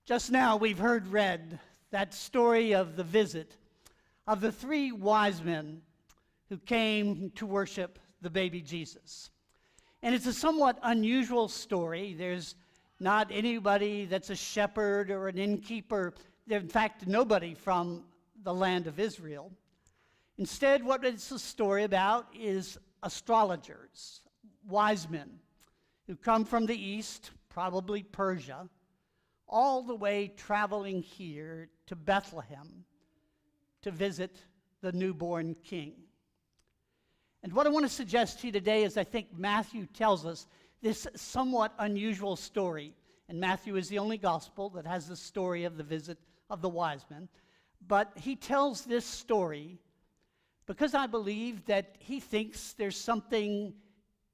Just now we've heard read that story of the visit of the three wise men who came to worship the baby Jesus. And it's a somewhat unusual story. There's not anybody that's a shepherd or an innkeeper. In fact, nobody from the land of Israel. Instead, what it's a story about is astrologers, wise men, who come from the east, probably Persia, all the way traveling here to Bethlehem to visit the newborn king. And what I want to suggest to you today is I think Matthew tells us this somewhat unusual story. And Matthew is the only gospel that has the story of the visit of the wise men. But he tells this story because I believe that he thinks there's something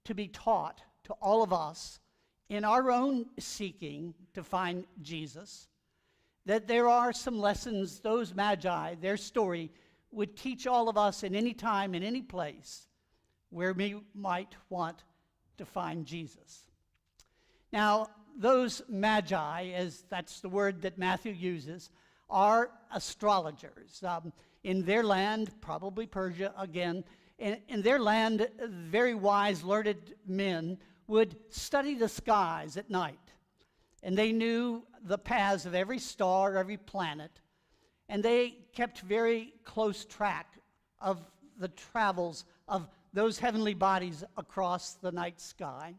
to be taught to all of us in our own seeking to find Jesus, that there are some lessons those Magi, their story, would teach all of us in any time, in any place, where we might want to find Jesus. Now, those Magi, as that's the word that Matthew uses, are astrologers. In their land, probably Persia again, in their land, very wise, learned men would study the skies at night. And they knew the paths of every star, every planet, and they kept very close track of the travels of those heavenly bodies across the night sky.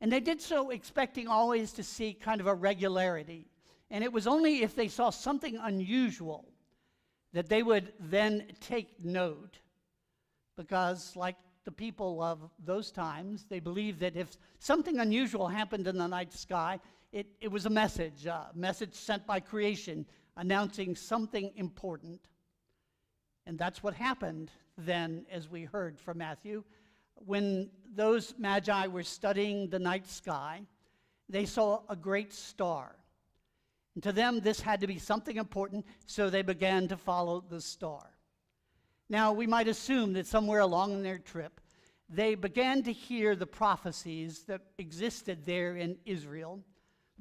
And they did so expecting always to see kind of a regularity. And it was only if they saw something unusual that they would then take note, because like the people of those times, they believed that if something unusual happened in the night sky, it was a message sent by creation announcing something important. And that's what happened then, as we heard from Matthew. When those Magi were studying the night sky, they saw a great star. And to them, this had to be something important, so they began to follow the star. Now, we might assume that somewhere along their trip, they began to hear the prophecies that existed there in Israel,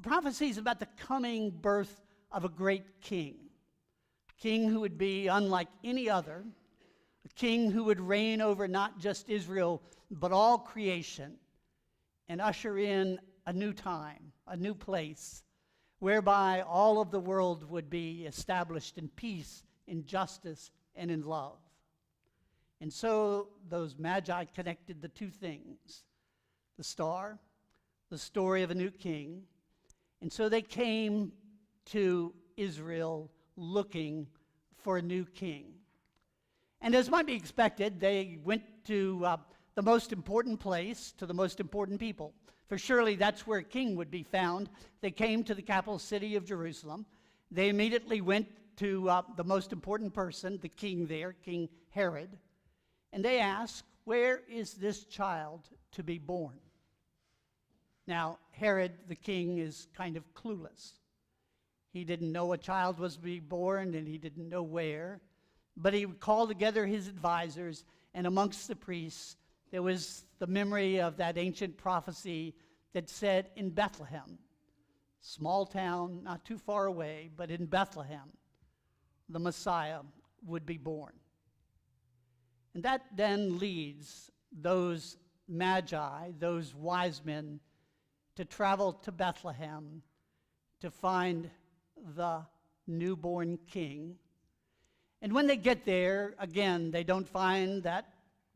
prophecies about the coming birth of a great king who would be unlike any other, a king who would reign over not just Israel, but all creation, and usher in a new time, a new place, whereby all of the world would be established in peace, in justice, and in love. And so those Magi connected the two things, the star, the story of a new king. And so they came to Israel looking for a new king. And as might be expected, they went to the most important place, to the most important people. For surely that's where a king would be found. They came to the capital city of Jerusalem. They immediately went to the most important person, the king there, King Herod. And they asked, where is this child to be born? Now, Herod, the king, is kind of clueless. He didn't know a child was to be born, and he didn't know where. But he called together his advisors, and amongst the priests, there was the memory of that ancient prophecy that said in Bethlehem, small town, not too far away, but in Bethlehem, the Messiah would be born. And that then leads those Magi, those wise men, to travel to Bethlehem to find the newborn king. And when they get there, again, they don't find that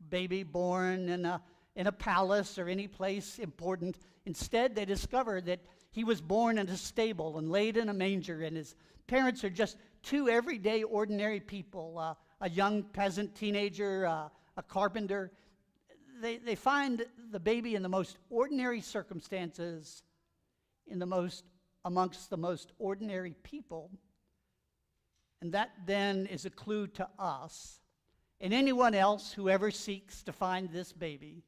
baby born in a palace or any place important. Instead, they discover that he was born in a stable and laid in a manger, and his parents are just two everyday, ordinary people, a young peasant teenager, a carpenter. They find the baby in the most ordinary circumstances, amongst the most ordinary people. And that then is a clue to us and anyone else who ever seeks to find this baby.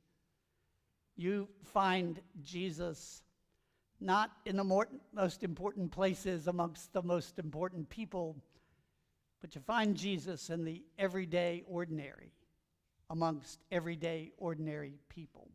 You find Jesus not in the most important places amongst the most important people, but you find Jesus in the everyday ordinary, amongst everyday ordinary people.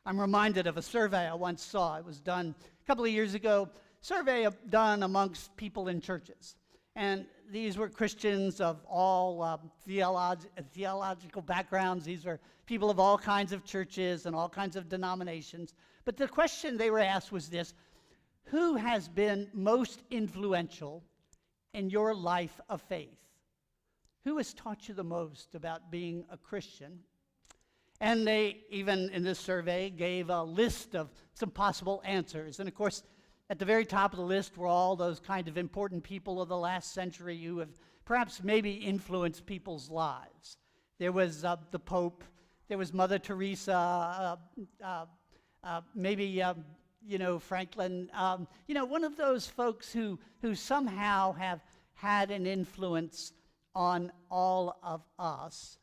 I'm reminded of a survey I once saw. It was done a couple of years ago, survey done amongst people in churches. And these were Christians of all theological backgrounds. These were people of all kinds of churches and all kinds of denominations. But the question they were asked was this: who has been most influential in your life of faith? Who has taught you the most about being a Christian? And they, even in this survey, gave a list of some possible answers. And of course, at the very top of the list were all those kind of important people of the last century who have perhaps maybe influenced people's lives. There was the Pope. There was Mother Teresa. Maybe Franklin. One of those folks who somehow have had an influence on all of us.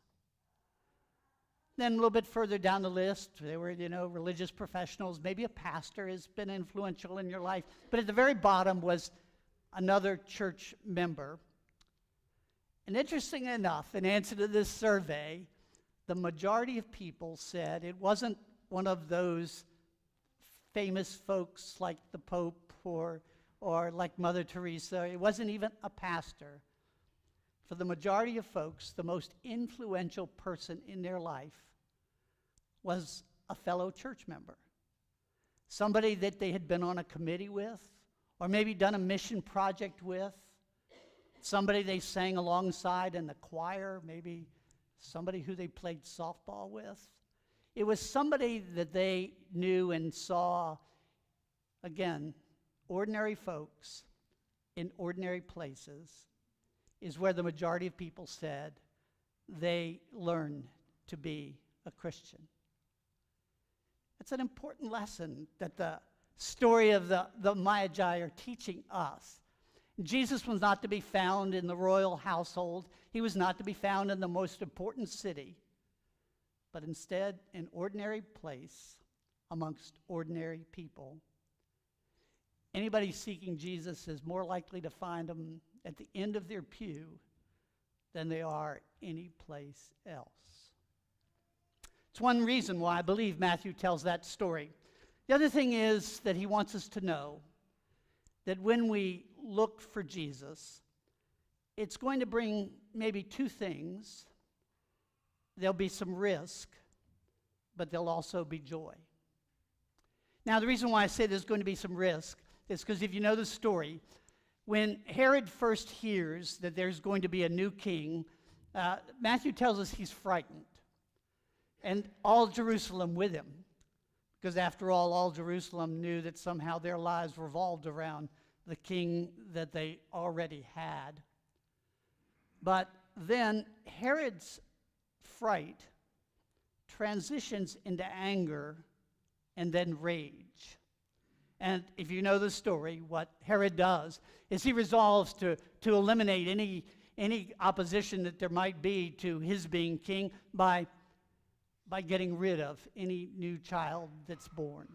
Then a little bit further down the list, there were, religious professionals. Maybe a pastor has been influential in your life. But at the very bottom was another church member. And interesting enough, in answer to this survey, the majority of people said it wasn't one of those famous folks like the Pope or like Mother Teresa. It wasn't even a pastor. For the majority of folks, the most influential person in their life was a fellow church member. Somebody that they had been on a committee with, or maybe done a mission project with. Somebody they sang alongside in the choir, maybe somebody who they played softball with. It was somebody that they knew and saw, again, ordinary folks in ordinary places is where the majority of people said they learned to be a Christian. It's an important lesson that the story of the Magi are teaching us. Jesus was not to be found in the royal household. He was not to be found in the most important city, but instead an ordinary place amongst ordinary people. Anybody seeking Jesus is more likely to find him at the end of their pew than they are any place else. It's one reason why I believe Matthew tells that story. The other thing is that he wants us to know that when we look for Jesus, it's going to bring maybe two things. There'll be some risk, but there'll also be joy. Now, the reason why I say there's going to be some risk is because if you know the story, when Herod first hears that there's going to be a new king, Matthew tells us he's frightened. And all Jerusalem with him. Because after all Jerusalem knew that somehow their lives revolved around the king that they already had. But then Herod's fright transitions into anger and then rage. And if you know the story, what Herod does is he resolves to eliminate any opposition that there might be to his being king by getting rid of any new child that's born.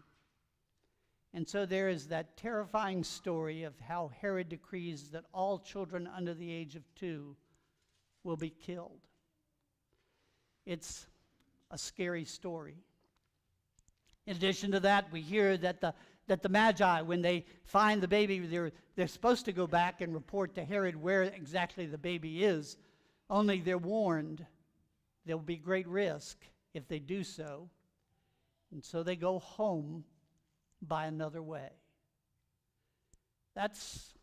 And so there is that terrifying story of how Herod decrees that all children under the age of 2 will be killed. It's a scary story. In addition to that, we hear that the Magi, when they find the baby, they're supposed to go back and report to Herod where exactly the baby is, only they're warned there'll be great risk if they do so, and so they go home by another way. That's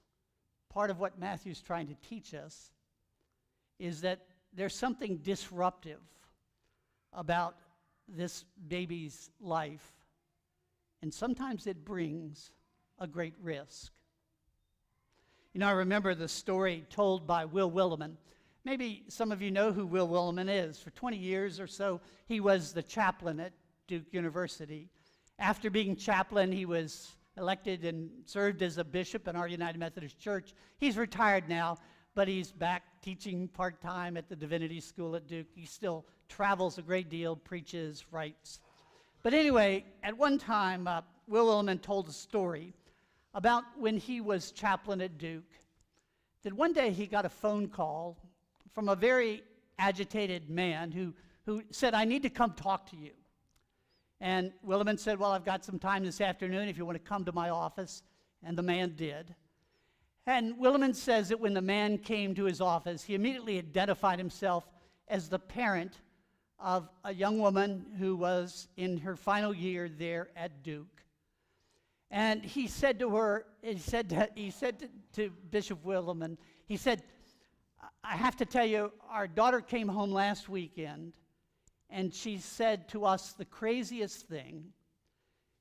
part of what Matthew's trying to teach us, is that there's something disruptive about this baby's life, and sometimes it brings a great risk. I remember the story told by Will Willimon. Maybe some of you know who Will Willimon is. For 20 years or so, he was the chaplain at Duke University. After being chaplain, he was elected and served as a bishop in our United Methodist Church. He's retired now, but he's back teaching part-time at the Divinity School at Duke. He still travels a great deal, preaches, writes. But anyway, at one time, Will Willimon told a story about when he was chaplain at Duke, that one day he got a phone call from a very agitated man who said, "I need to come talk to you." And Willimon said, "Well, I've got some time this afternoon if you want to come to my office." And the man did. And Willimon says that when the man came to his office, he immediately identified himself as the parent of a young woman who was in her final year there at Duke. And he said to her, he said to Bishop Willimon, he said, I have to tell you, our daughter came home last weekend, and she said to us the craziest thing.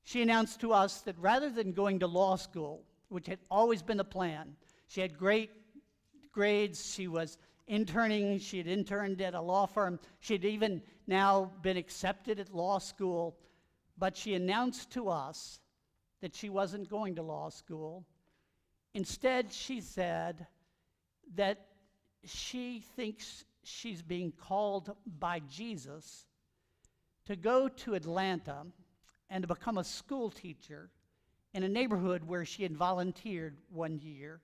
She announced to us that rather than going to law school, which had always been the plan, she had great grades, she was interning, she had interned at a law firm, she had even now been accepted at law school, but she announced to us that she wasn't going to law school. Instead, she said that she thinks she's being called by Jesus to go to Atlanta and to become a school teacher in a neighborhood where she had volunteered one year.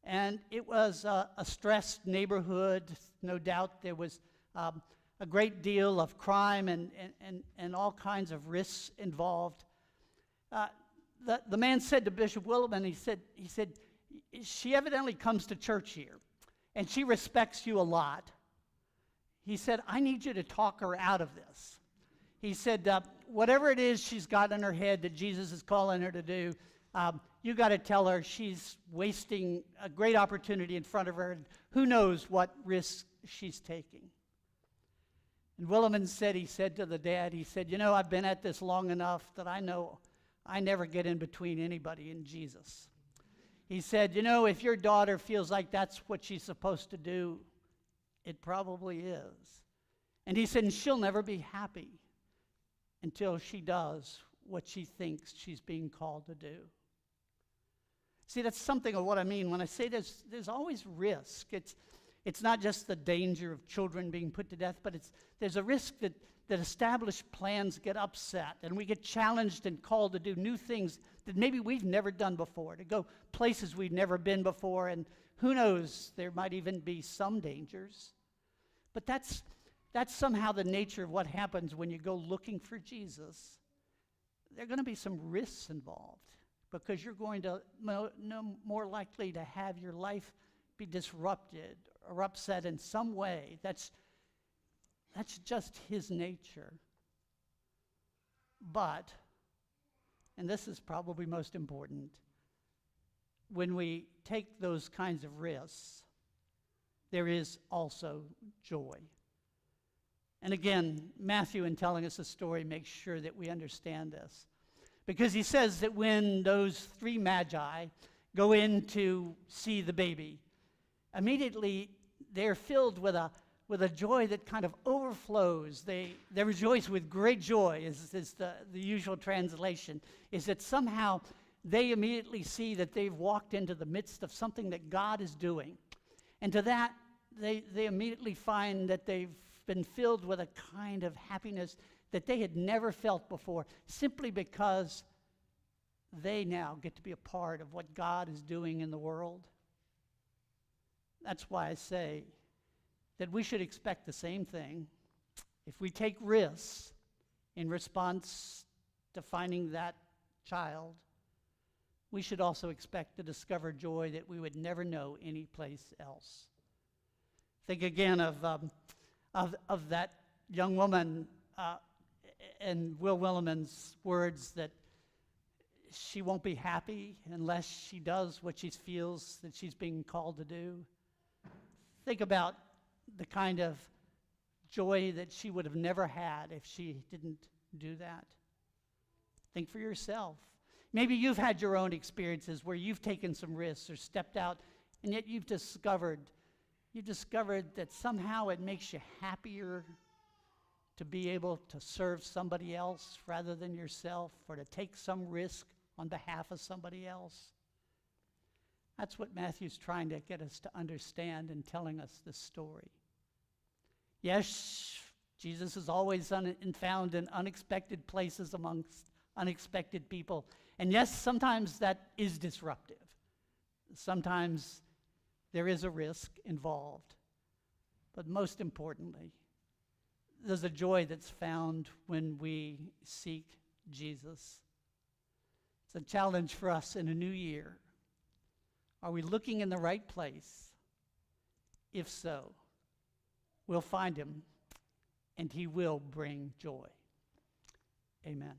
And it was a stressed neighborhood. No doubt there was a great deal of crime and all kinds of risks involved. The man said to Bishop Willimon, he said, she evidently comes to church here, and she respects you a lot. He said, I need you to talk her out of this. He said, whatever it is she's got in her head that Jesus is calling her to do, you got to tell her she's wasting a great opportunity in front of her, and who knows what risks she's taking. And Willimon said, he said to the dad, he said, I've been at this long enough that I know I never get in between anybody and Jesus. He said, if your daughter feels like that's what she's supposed to do, it probably is. And he said, and she'll never be happy until she does what she thinks she's being called to do. See, that's something of what I mean when I say there's always risk. It's not just the danger of children being put to death, but there's a risk that established plans get upset and we get challenged and called to do new things that maybe we've never done before, to go places we've never been before, and who knows, there might even be some dangers. But that's somehow the nature of what happens when you go looking for Jesus. There are going to be some risks involved because you're going to more likely to have your life be disrupted or upset in some way. That's just his nature. But, and this is probably most important, when we take those kinds of risks, there is also joy. And again, Matthew, in telling us the story, makes sure that we understand this. Because he says that when those 3 Magi go in to see the baby, immediately they're filled with a joy that kind of overflows. They rejoice with great joy, is the usual translation, is that somehow they immediately see that they've walked into the midst of something that God is doing. And to that, they immediately find that they've been filled with a kind of happiness that they had never felt before, simply because they now get to be a part of what God is doing in the world. That's why I say that we should expect the same thing. If we take risks in response to finding that child, we should also expect to discover joy that we would never know anyplace else. Think again of that young woman and Will Willimon's words that she won't be happy unless she does what she feels that she's being called to do. Think about the kind of joy that she would have never had if she didn't do that. Think for yourself. Maybe you've had your own experiences where you've taken some risks or stepped out, and yet you've discovered that somehow it makes you happier to be able to serve somebody else rather than yourself, or to take some risk on behalf of somebody else. That's what Matthew's trying to get us to understand in telling us this story. Yes, Jesus is always found in unexpected places amongst unexpected people. And yes, sometimes that is disruptive. Sometimes there is a risk involved. But most importantly, there's a joy that's found when we seek Jesus. It's a challenge for us in a new year. Are we looking in the right place? If so, we'll find him, and he will bring joy. Amen.